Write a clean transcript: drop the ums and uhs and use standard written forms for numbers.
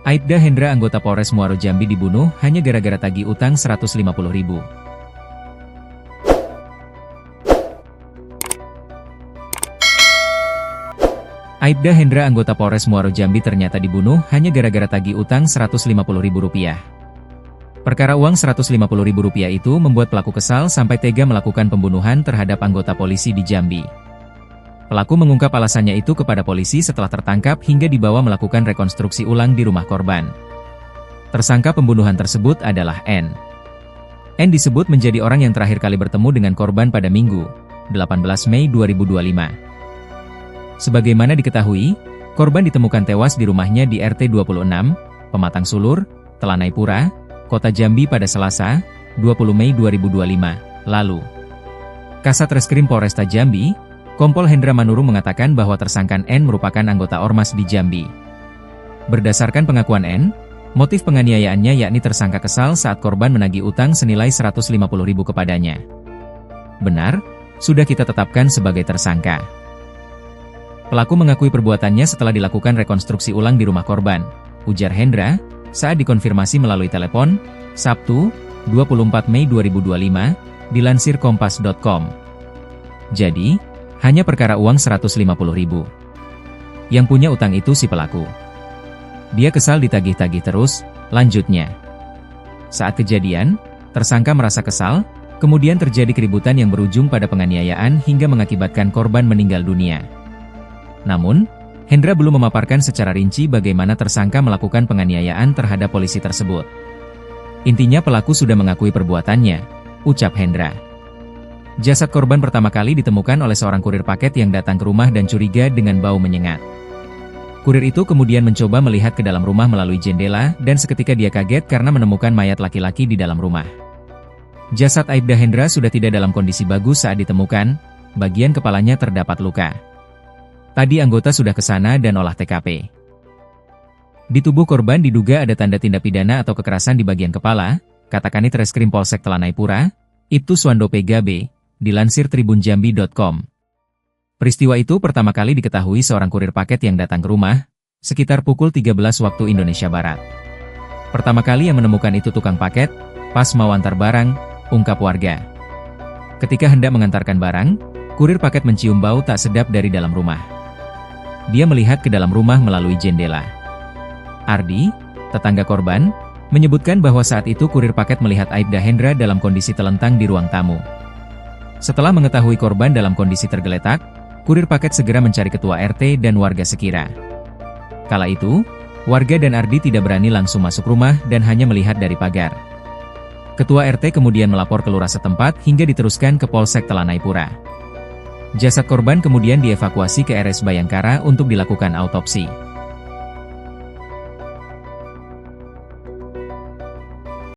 Aibda Hendra anggota Polres Muaro Jambi dibunuh hanya gara-gara tagih utang 150.000. Aibda Hendra anggota Polres Muaro Jambi ternyata dibunuh hanya gara-gara tagih utang Rp150.000. Perkara uang Rp150.000 itu membuat pelaku kesal sampai tega melakukan pembunuhan terhadap anggota polisi di Jambi. Pelaku mengungkap alasannya itu kepada polisi setelah tertangkap hingga dibawa melakukan rekonstruksi ulang di rumah korban. Tersangka pembunuhan tersebut adalah N. N disebut menjadi orang yang terakhir kali bertemu dengan korban pada Minggu, 18 Mei 2025. Sebagaimana diketahui, korban ditemukan tewas di rumahnya di RT 26, Pematang Sulur, Telanaipura, Kota Jambi pada Selasa, 20 Mei 2025, lalu. Kasat Reskrim Polresta Jambi, Kompol Hendra Manurung mengatakan bahwa tersangka N merupakan anggota Ormas di Jambi. Berdasarkan pengakuan N, motif penganiayaannya yakni tersangka kesal saat korban menagih utang senilai Rp150.000 kepadanya. Benar, sudah kita tetapkan sebagai tersangka. Pelaku mengakui perbuatannya setelah dilakukan rekonstruksi ulang di rumah korban, ujar Hendra, saat dikonfirmasi melalui telepon, Sabtu, 24 Mei 2025, dilansir kompas.com. Jadi, hanya perkara uang Rp150.000. Yang punya utang itu si pelaku. Dia kesal ditagih-tagih terus, lanjutnya. Saat kejadian, tersangka merasa kesal, kemudian terjadi keributan yang berujung pada penganiayaan hingga mengakibatkan korban meninggal dunia. Namun, Hendra belum memaparkan secara rinci bagaimana tersangka melakukan penganiayaan terhadap polisi tersebut. Intinya pelaku sudah mengakui perbuatannya, ucap Hendra. Jasad korban pertama kali ditemukan oleh seorang kurir paket yang datang ke rumah dan curiga dengan bau menyengat. Kurir itu kemudian mencoba melihat ke dalam rumah melalui jendela dan seketika dia kaget karena menemukan mayat laki-laki di dalam rumah. Jasad Aibda Hendra sudah tidak dalam kondisi bagus saat ditemukan, bagian kepalanya terdapat luka. Tadi anggota sudah ke sana dan olah TKP. Di tubuh korban diduga ada tanda tindak pidana atau kekerasan di bagian kepala, kata Kanit Reskrim Polsek Telanaipura, Ibtu Suwando PGB, dilansir tribunjambi.com. Peristiwa itu pertama kali diketahui seorang kurir paket yang datang ke rumah, sekitar pukul 13 waktu Indonesia Barat. Pertama kali yang menemukan itu tukang paket, pas mau antar barang, ungkap warga. Ketika hendak mengantarkan barang, kurir paket mencium bau tak sedap dari dalam rumah. Dia melihat ke dalam rumah melalui jendela. Ardi, tetangga korban, menyebutkan bahwa saat itu kurir paket melihat Aibda Hendra dalam kondisi telentang di ruang tamu. Setelah mengetahui korban dalam kondisi tergeletak, kurir paket segera mencari ketua RT dan warga sekira. Kala itu, warga dan Ardi tidak berani langsung masuk rumah dan hanya melihat dari pagar. Ketua RT kemudian melapor ke lurah setempat hingga diteruskan ke Polsek Telanaipura. Jasad korban kemudian dievakuasi ke RS Bayangkara untuk dilakukan autopsi.